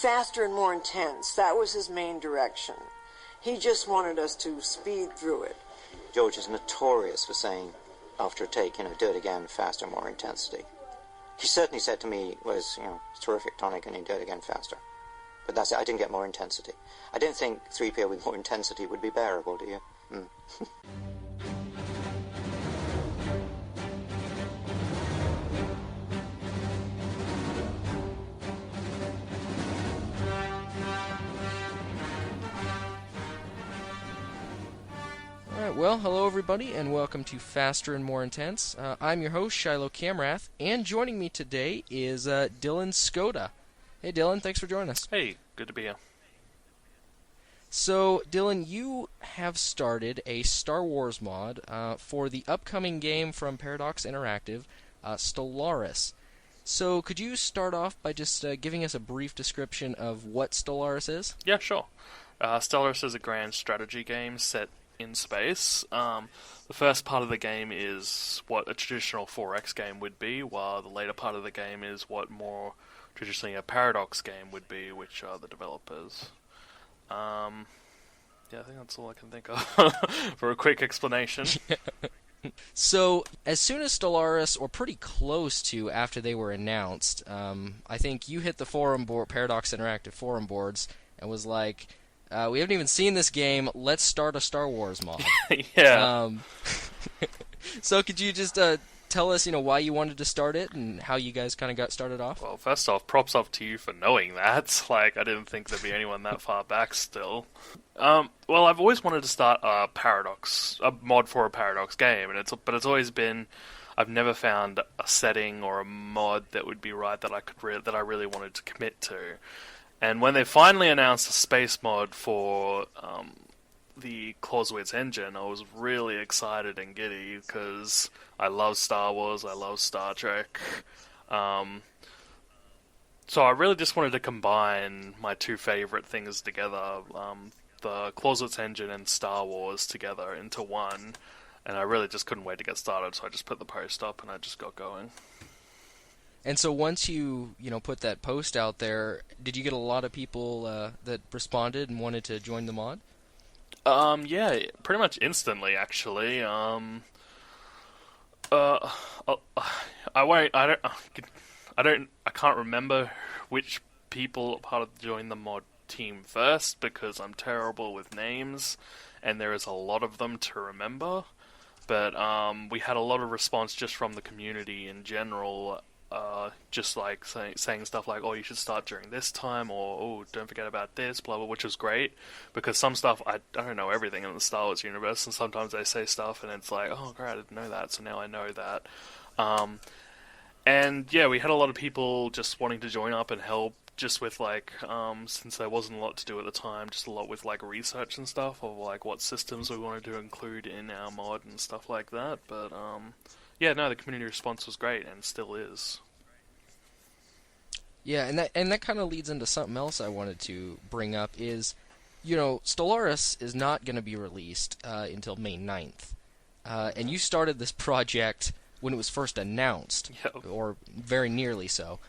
faster and more intense. That was his main direction. He just wanted us to speed through it. George is notorious for saying, after a take, do it again, faster, more intensity. He certainly said to me, it was, terrific tonic, and he'd do it again faster. But that's it, I didn't get more intensity. I didn't think 3PO with more intensity would be bearable, do you? Alright, well, hello everybody, and welcome to Faster and More Intense. I'm your host, Shiloh Camrath, and joining me today is Dylan Skoda. Hey Dylan, thanks for joining us. Hey, good to be here. So, Dylan, you have started a Star Wars mod for the upcoming game from Paradox Interactive, Stellaris. So, could you start off by just giving us a brief description of what Stellaris is? Yeah, sure. Stellaris is a grand strategy game set in space. The first part of the game is what a traditional 4X game would be, while the later part of the game is what more traditionally a Paradox game would be, which are the developers. Yeah, I think that's all I can think of for a quick explanation. So, as soon as Stellaris, or pretty close to after they were announced, I think you hit the forum board, Paradox Interactive forum boards, and was like, we haven't even seen this game, let's start a Star Wars mod. Yeah. So could you just tell us, why you wanted to start it, and how you guys kind of got started off? Well, first off, props off to you for knowing that. I didn't think there'd be anyone that far back still. Well, I've always wanted to start a mod for a Paradox game, but it's always been, I've never found a setting or a mod that would be right that I really wanted to commit to. And when they finally announced a space mod for the Clausewitz engine, I was really excited and giddy because I love Star Wars, I love Star Trek. So I really just wanted to combine my two favorite things together, the Clausewitz engine and Star Wars together into one. And I really just couldn't wait to get started, so I just put the post up and I just got going. And so once you put that post out there, did you get a lot of people that responded and wanted to join the mod? Yeah, pretty much instantly, actually. I can't remember which people joined the mod team first because I'm terrible with names, and there is a lot of them to remember. But we had a lot of response just from the community in general. Just like saying stuff like, oh, you should start during this time, or oh, don't forget about this, blah blah, which was great because some stuff I don't know everything in the Star Wars universe, and sometimes they say stuff and it's like, oh great, I didn't know that, so now I know that. And yeah, we had a lot of people just wanting to join up and help, just with since there wasn't a lot to do at the time, just a lot with research and stuff of what systems we wanted to include in our mod and stuff like that. But yeah, no, the community response was great and still is. Yeah, and that kind of leads into something else I wanted to bring up is, Stellaris is not going to be released until May 9th. And you started this project when it was first announced, yep. Or very nearly so.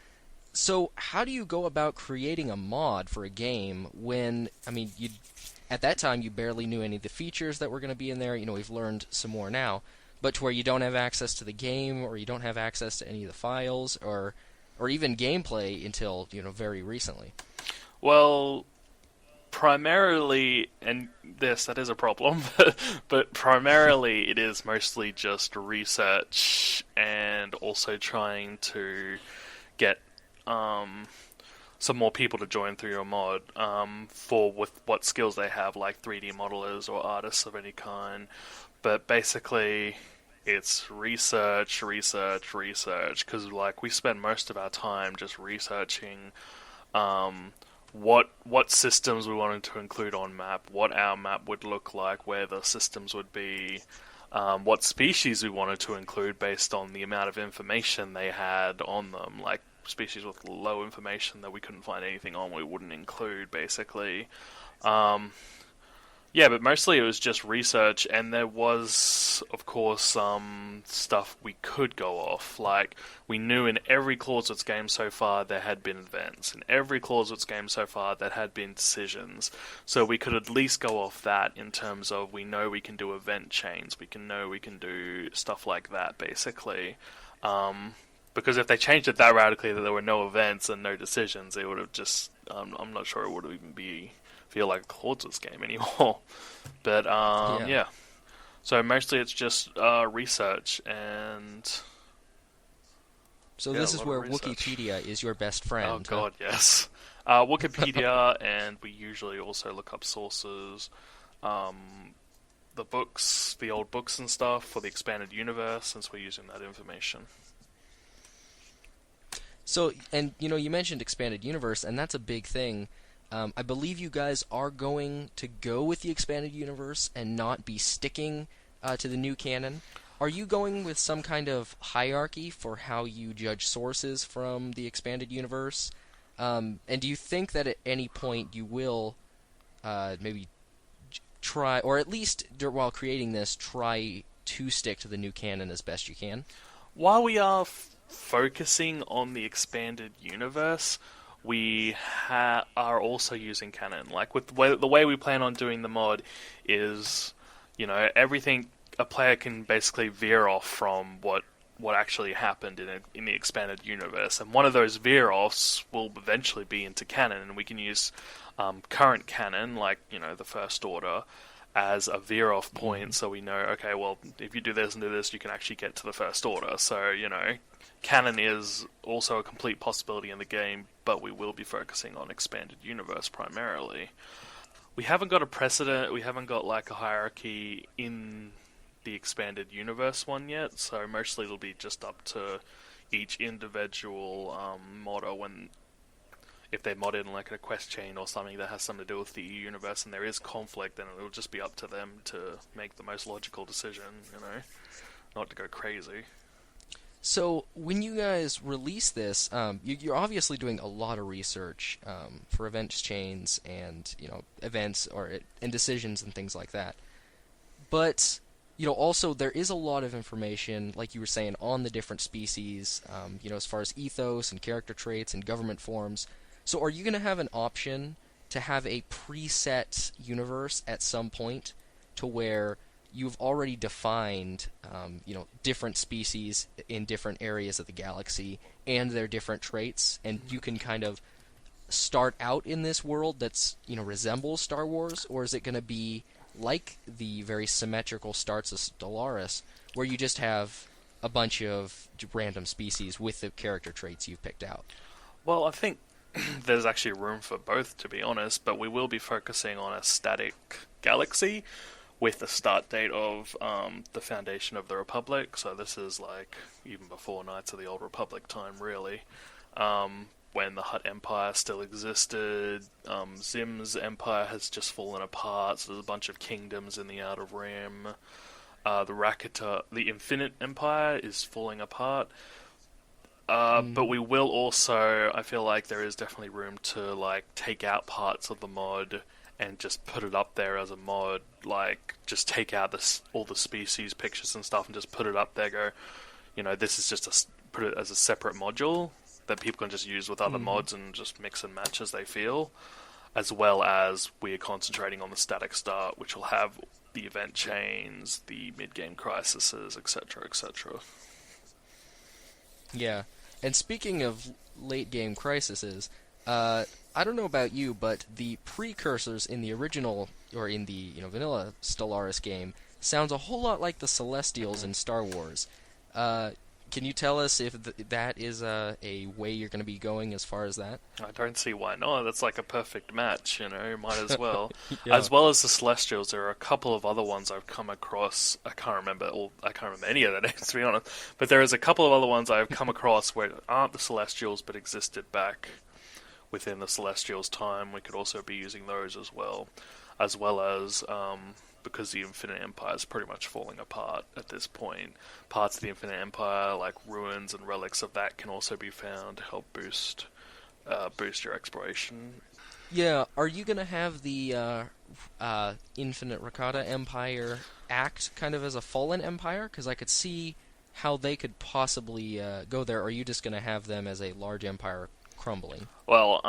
So how do you go about creating a mod for a game when, at that time you barely knew any of the features that were going to be in there? We've learned some more now. But to where you don't have access to the game, or you don't have access to any of the files, or even gameplay until, very recently. Well, primarily, and yes, that is a problem, but primarily it is mostly just research and also trying to get some more people to join through your mod with what skills they have, like 3D modelers or artists of any kind. But basically, it's research, because we spend most of our time just researching what systems we wanted to include on map, what our map would look like, where the systems would be, what species we wanted to include based on the amount of information they had on them, like species with low information that we couldn't find anything on, we wouldn't include, basically. Yeah, but mostly it was just research, and there was, of course, some stuff we could go off. Like, we knew in every Clausewitz game so far there had been events. In every Clausewitz game so far there had been decisions. So we could at least go off that in terms of we know we can do event chains. We can do stuff like that, basically. Because if they changed it that radically that there were no events and no decisions, it would have just... I'm not sure it would have even feel like a Clausewitz game anymore. But, yeah. So mostly it's just research and... So this is where Wikipedia is your best friend. Oh god, yes. Wikipedia, and we usually also look up sources. The books, the old books and stuff for the expanded universe, since we're using that information. So, and you mentioned expanded universe, and that's a big thing. I believe you guys are going to go with the expanded universe and not be sticking to the new canon. Are you going with some kind of hierarchy for how you judge sources from the expanded universe? And do you think that at any point you will maybe try, or at least while creating this, try to stick to the new canon as best you can? While we are focusing on the expanded universe, we are also using canon. Like, with the way we plan on doing the mod is, everything a player can basically veer off from what actually happened in the expanded universe, and one of those veer-offs will eventually be into canon, and we can use current canon, like, the First Order, as a veer-off point, so we know, okay, well, if you do this and do this, you can actually get to the First Order. So, canon is also a complete possibility in the game, but we will be focusing on expanded universe primarily. We haven't got a precedent, we haven't got like a hierarchy in the expanded universe one yet, so mostly it'll be just up to each individual modder if they mod in like a quest chain or something that has something to do with the universe and there is conflict, then it'll just be up to them to make the most logical decision, not to go crazy. So, when you guys release this, you're obviously doing a lot of research for events chains and, events and decisions and things like that. But, also there is a lot of information, like you were saying, on the different species, as far as ethos and character traits and government forms. So are you going to have an option to have a preset universe at some point to where you've already defined, different species in different areas of the galaxy and their different traits, and you can kind of start out in this world that's, resembles Star Wars, or is it going to be like the very symmetrical starts of Stellaris, where you just have a bunch of random species with the character traits you've picked out? Well, I think there's actually room for both, to be honest, but we will be focusing on a static galaxy with the start date of the foundation of the Republic, so this is like even before Knights of the Old Republic time, really, when the Hutt Empire still existed. Zim's empire has just fallen apart, so there's a bunch of kingdoms in the Outer Rim. The Infinite Empire is falling apart. But we will also, I feel like there is definitely room to like take out parts of the mod and just put it up there as a mod, like just take out all the species pictures and stuff and just put it up there, this is just put it as a separate module that people can just use with other mods and just mix and match as they feel, as well as we are concentrating on the static start, which will have the event chains, the mid-game crises, etc., etc. Yeah, and speaking of late-game crises, I don't know about you, but the precursors in the original, or in the vanilla Stellaris game, sounds a whole lot like the Celestials in Star Wars. Can you tell us if that is a way you're going to be going as far as that? I don't see why not. That's like a perfect match, might as well. Yeah. As well as the Celestials, there are a couple of other ones I've come across. I can't remember any of the names, to be honest. But there is a couple of other ones I've come across where aren't the Celestials but existed back within the Celestials' time. We could also be using those as well as because the Infinite Empire is pretty much falling apart at this point. Parts of the Infinite Empire, like ruins and relics of that, can also be found to help boost your exploration. Yeah, are you going to have the Infinite Rakata Empire act kind of as a fallen empire? Because I could see how they could possibly go there. Or are you just going to have them as a large empire crumbling? Well,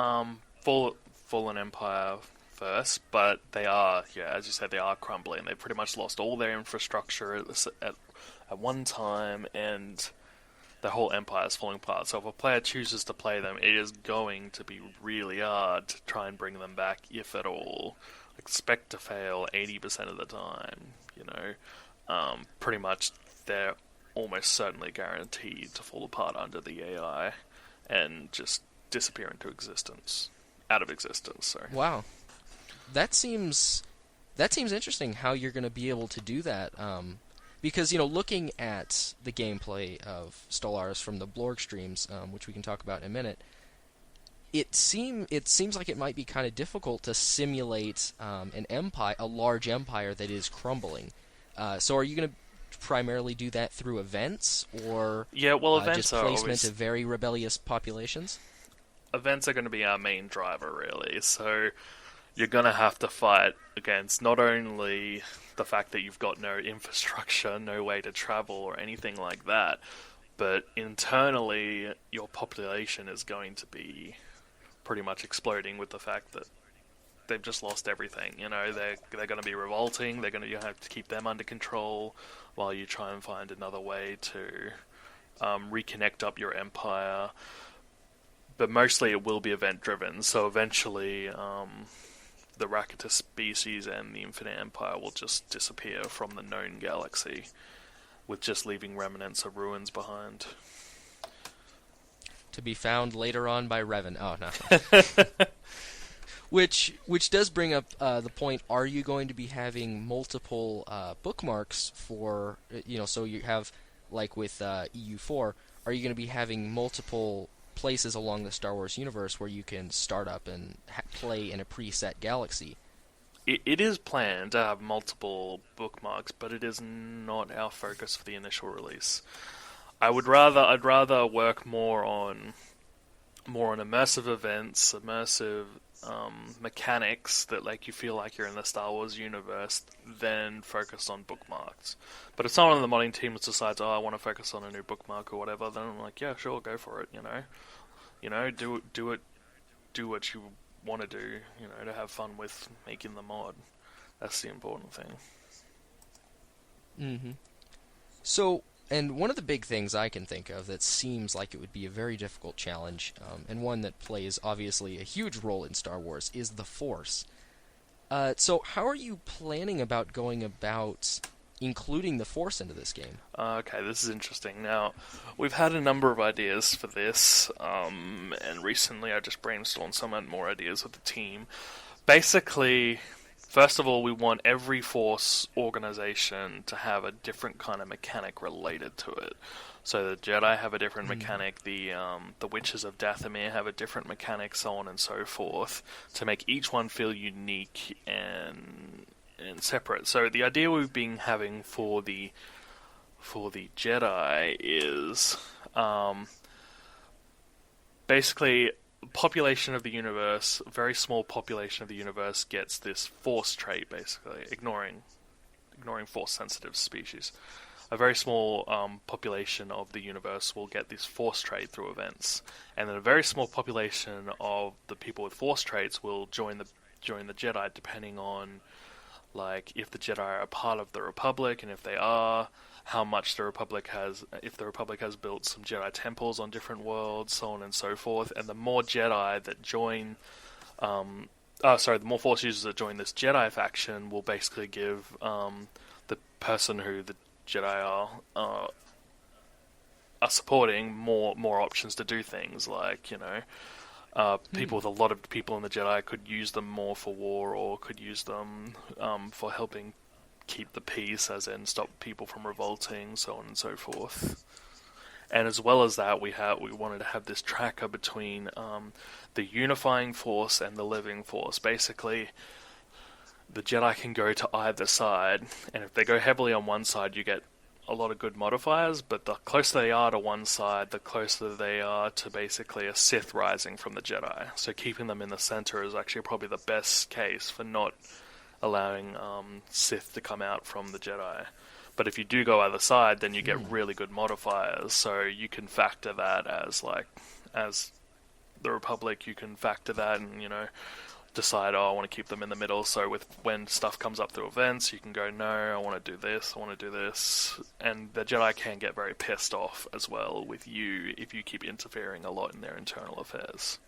Fallen Empire first, but they are, yeah, as you said, they are crumbling. They've pretty much lost all their infrastructure at one time, and the whole empire is falling apart. So if a player chooses to play them, it is going to be really hard to try and bring them back, if at all. Expect to fail 80% of the time, you know. Pretty much they're almost certainly guaranteed to fall apart under the AI and just disappear into existence. Out of existence, sorry. Wow. That seems interesting how you're going to be able to do that. Because, you know, looking at the gameplay of Stellaris from the Blorg streams, which we can talk about in a minute, it seems like it might be kind of difficult to simulate an empire, a large empire that is crumbling. So are you going to primarily do that through events, or events just are placement always... of very rebellious populations? Events are going to be our main driver, really. So you're going to have to fight against not only the fact that you've got no infrastructure, no way to travel or anything like that, but internally your population is going to be pretty much exploding with the fact that they've just lost everything. You know, they're going to be revolting. You have to keep them under control while you try and find another way to reconnect up your empire. But mostly it will be event-driven, so eventually the Rakata species and the Infinite Empire will just disappear from the known galaxy, with just leaving remnants of ruins behind. To be found later on by Revan. Oh, no. Which does bring up the point, are you going to be having multiple bookmarks for, you know, so you have, like with EU4, are you going to be having multiple places along the Star Wars universe where you can start up and play in a preset galaxy? It is planned to have multiple bookmarks, but it is not our focus for the initial release. I'd rather work more on immersive events, immersive mechanics that make you feel like you're in the Star Wars universe, than focus on bookmarks. But if someone on the modding team decides, I want to focus on a new bookmark or whatever, then I'm like, yeah, sure, go for it. You know, do what you want to do. You know, to have fun with making the mod. That's the important thing. Mm-hmm. So, and one of the big things I can think of that seems like it would be a very difficult challenge, and one that plays obviously a huge role in Star Wars, is the Force. So how are you planning about going about including the Force into this game? Okay, this is interesting. Now, we've had a number of ideas for this, and recently I just brainstormed some more ideas with the team. Basically, first of all, we want every Force organization to have a different kind of mechanic related to it. So the Jedi have a different mechanic, the Witches of Dathomir have a different mechanic, so on and so forth, to make each one feel unique and separate. So the idea we've been having for the Jedi is basically population of the universe, a very small population of the universe gets this Force trait, basically, ignoring Force-sensitive species. A very small population of the universe will get this Force trait through events, and then a very small population of the people with Force traits will join the Jedi, depending on, like, if the Jedi are a part of the Republic, and if they are, how much the Republic has, if the Republic has built some Jedi temples on different worlds, so on and so forth. And the more Jedi that join, the more Force users that join this Jedi faction will basically give the person who the Jedi are supporting more options to do things, like, you know, people with a lot of people in the Jedi could use them more for war, or could use them for helping keep the peace, as in stop people from revolting, so on and so forth. And as well as that, we wanted to have this tracker between the unifying Force and the living Force. Basically, the Jedi can go to either side, and if they go heavily on one side, you get a lot of good modifiers, but the closer they are to one side, the closer they are to basically a Sith rising from the Jedi. So keeping them in the center is actually probably the best case for not allowing Sith to come out from the Jedi. But if you do go either side, then you get really good modifiers. So you can factor that as the Republic, you can factor that and, decide, I want to keep them in the middle. So when stuff comes up through events, you can go, no, I want to do this, I want to do this. And the Jedi can get very pissed off as well with you if you keep interfering a lot in their internal affairs,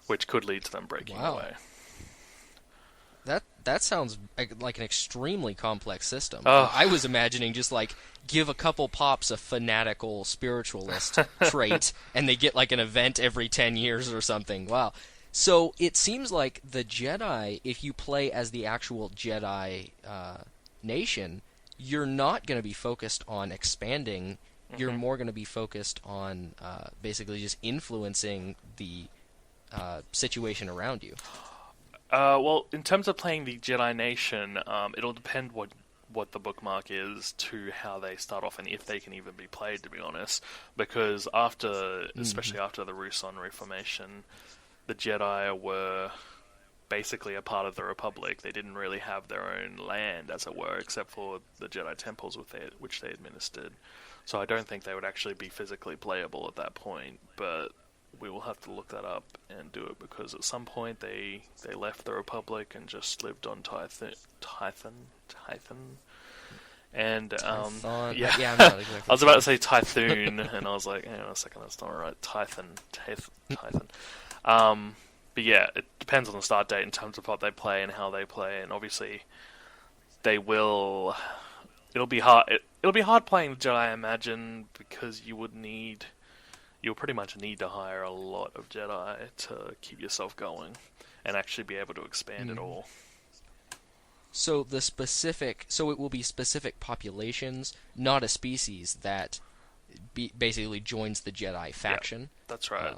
which could lead to them breaking away. That sounds like an extremely complex system. Oh. I was imagining just give a couple pops a fanatical spiritualist trait, and they get an event every 10 years or something. Wow. So it seems like the Jedi, if you play as the actual Jedi nation, you're not going to be focused on expanding. You're more going to be focused on basically just influencing the situation around you. Well, in terms of playing the Jedi Nation, it'll depend what the bookmark is to how they start off and if they can even be played, to be honest. Because especially after the Ruusan Reformation, the Jedi were basically a part of the Republic. They didn't really have their own land, as it were, except for the Jedi temples which they administered. So I don't think they would actually be physically playable at that point, but we will have to look that up and do it, because at some point they left the Republic and just lived on Tython. And Tython. yeah, I'm not exactly I was about to say Tythoon, and I was like, hang on a second, that's not right. Tython. But yeah, it depends on the start date in terms of what they play and how they play, and obviously they will. It'll be hard. It'll be hard playing the Jedi, I imagine, because you'll pretty much need to hire a lot of Jedi to keep yourself going and actually be able to expand it all. So it will be specific populations, not a species that basically joins the Jedi faction. Yeah, that's right.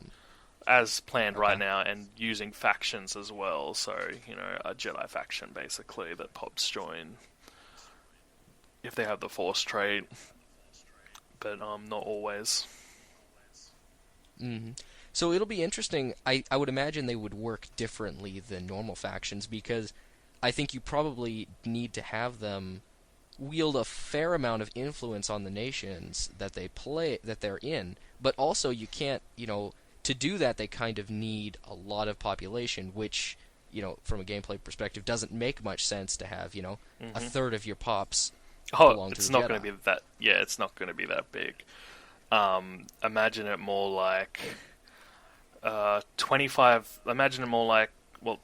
As planned right now, and using factions as well. So, a Jedi faction basically that pops join if they have the Force trait, but not always. Mm-hmm. So it'll be interesting. I would imagine they would work differently than normal factions, because I think you probably need to have them wield a fair amount of influence on the nations that they're in, but also you can't, to do that they kind of need a lot of population, which, from a gameplay perspective doesn't make much sense to have, a third of your pops belong to the Jedi. It's not going to be that. Yeah, it's not going to be that big. Imagine it more like 25. Imagine it more like, well,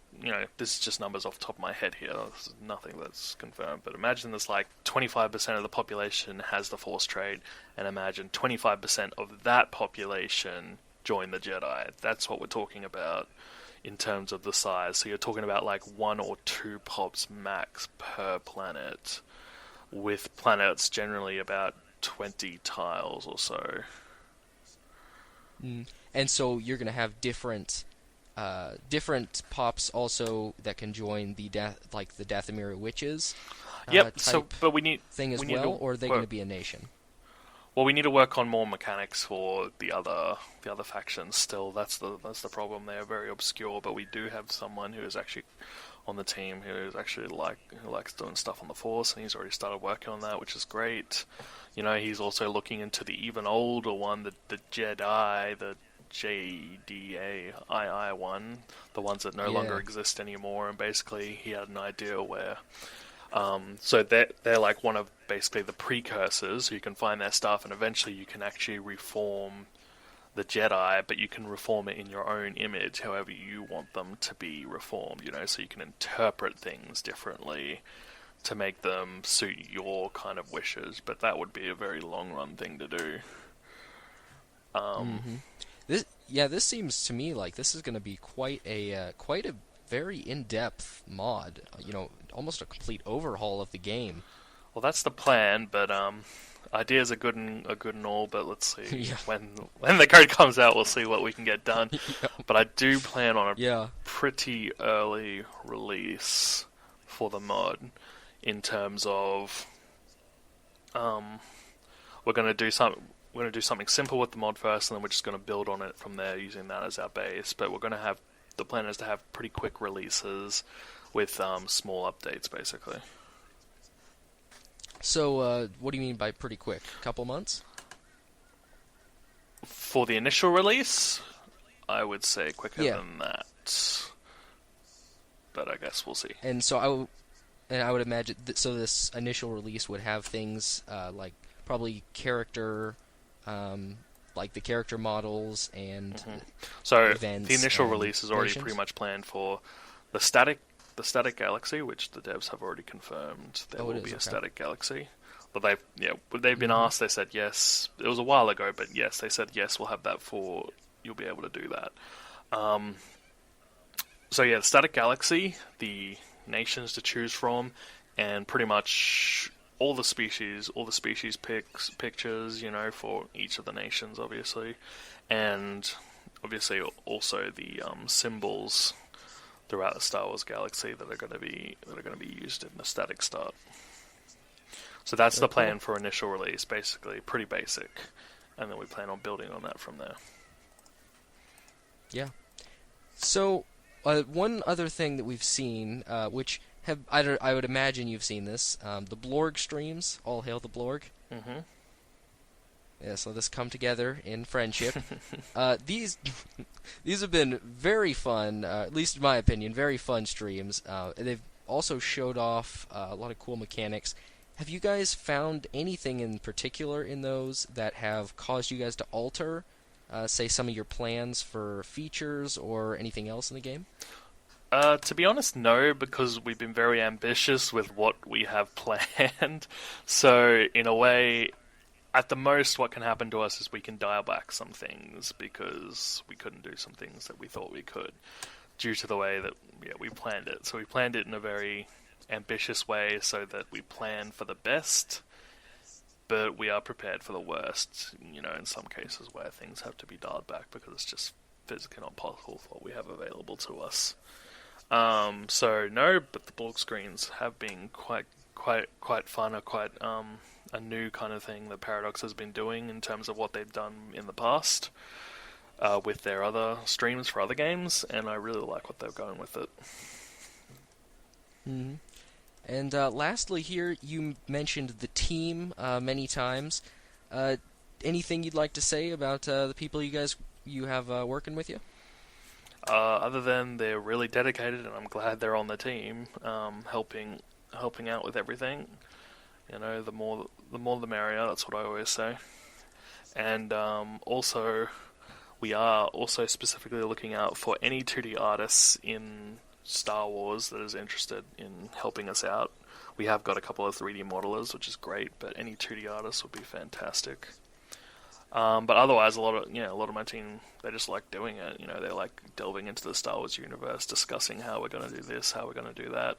this is just numbers off the top of my head here. This is nothing that's confirmed, but imagine there's 25% of the population has the Force trait, and imagine 25% of that population join the Jedi. That's what we're talking about in terms of the size. So you're talking about 1 or 2 pops max per planet, with planets generally about 20 tiles or so. And so you're going to have different pops also that can join the the Dathomiri witches. Yep. But we need or are they going to be a nation? Well, we need to work on more mechanics for the other factions. Still, that's the problem. They are very obscure, but we do have someone who is actually on the team who is actually who likes doing stuff on the Force, and he's already started working on that, which is great. He's also looking into the even older one, the Jedi, the JDAII one, the ones that no longer exist anymore, and basically he had an idea where so they're one of basically the precursors, so you can find their stuff, and eventually you can actually reform the Jedi, but you can reform it in your own image, however you want them to be reformed, so you can interpret things differently to make them suit your kind of wishes, but that would be a very long-run thing to do. This seems to me like this is going to be quite a very in-depth mod, almost a complete overhaul of the game. Well, that's the plan, but ideas are good and all, but let's see. When the code comes out, we'll see what we can get done. But I do plan on a pretty early release for the mod, in terms of we're going to do something simple with the mod first, and then we're just going to build on it from there using that as our base. But the plan is to have pretty quick releases with small updates, basically. So, what do you mean by pretty quick? A couple months? For the initial release, I would say quicker Yeah. than that. But I guess we'll see. And so I would imagine so this initial release would have things like probably character, like the character models and So events. The initial and release is already nations? pretty much planned for the static galaxy, which the devs have already confirmed there will be a static galaxy. But they've been asked. They said yes. It was a while ago, but yes, they said yes. We'll have that you'll be able to do that. So yeah, the static galaxy, the nations to choose from, and pretty much all the species pictures, for each of the nations, obviously, and obviously also the symbols throughout the Star Wars galaxy that are going to be used in the static start. So that's the plan for initial release, basically, pretty basic, and then we plan on building on that from there. Yeah. So, one other thing that we've seen, which I would imagine you've seen this, the Blorg streams. All hail the Blorg. Mm-hmm. Yeah, so this come together in friendship. These have been very fun, at least in my opinion, very fun streams. They've also showed off a lot of cool mechanics. Have you guys found anything in particular in those that have caused you guys to alter, say, some of your plans for features or anything else in the game? To be honest, no, because we've been very ambitious with what we have planned. So, in a way, at the most, what can happen to us is we can dial back some things because we couldn't do some things that we thought we could due to the way that we planned it. So we planned it in a very ambitious way so that we plan for the best, but we are prepared for the worst, in some cases where things have to be dialed back because it's just physically not possible for what we have available to us. So no, but the Blorg screens have been quite fun, or quite a new kind of thing that Paradox has been doing in terms of what they've done in the past with their other streams for other games, and I really like what they're going with it. Mm-hmm. And lastly here, you mentioned the team many times. Anything you'd like to say about the people you have working with you? Other than they're really dedicated, and I'm glad they're on the team, helping out with everything. The more the merrier. That's what I always say. And also, we are also specifically looking out for any 2D artists in Star Wars that is interested in helping us out. We have got a couple of 3D modelers, which is great, but any 2D artists would be fantastic. But otherwise, a lot of my team, they just like doing it. They like delving into the Star Wars universe, discussing how we're going to do this, how we're going to do that.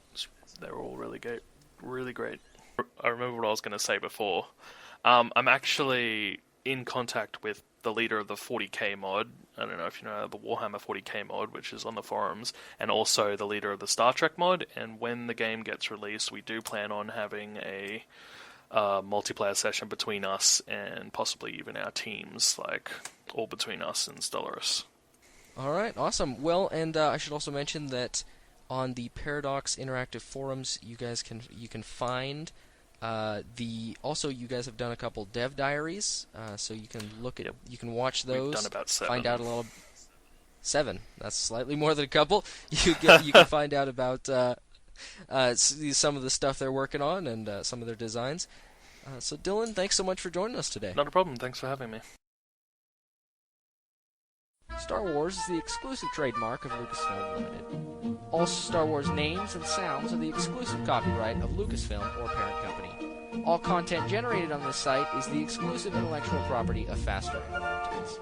They're all really great. I remember what I was going to say before. I'm actually in contact with the leader of the 40k mod. I don't know if you know the Warhammer 40k mod, which is on the forums, and also the leader of the Star Trek mod. And when the game gets released, we do plan on having a multiplayer session between us and possibly even our teams, all between us and Stellaris. All right, awesome. Well, and I should also mention that on the Paradox Interactive forums, you can find also you guys have done a couple dev diaries, so you can you can watch those. We've done about 7. Find out a little. 7. That's slightly more than a couple. You can find out about some of the stuff they're working on and some of their designs. So Dylan, thanks so much for joining us today. Not a problem. Thanks for having me. Star Wars is the exclusive trademark of Lucasfilm Limited. All Star Wars names and sounds are the exclusive copyright of Lucasfilm or parent company. All content generated on this site is the exclusive intellectual property of Faster and Vortex.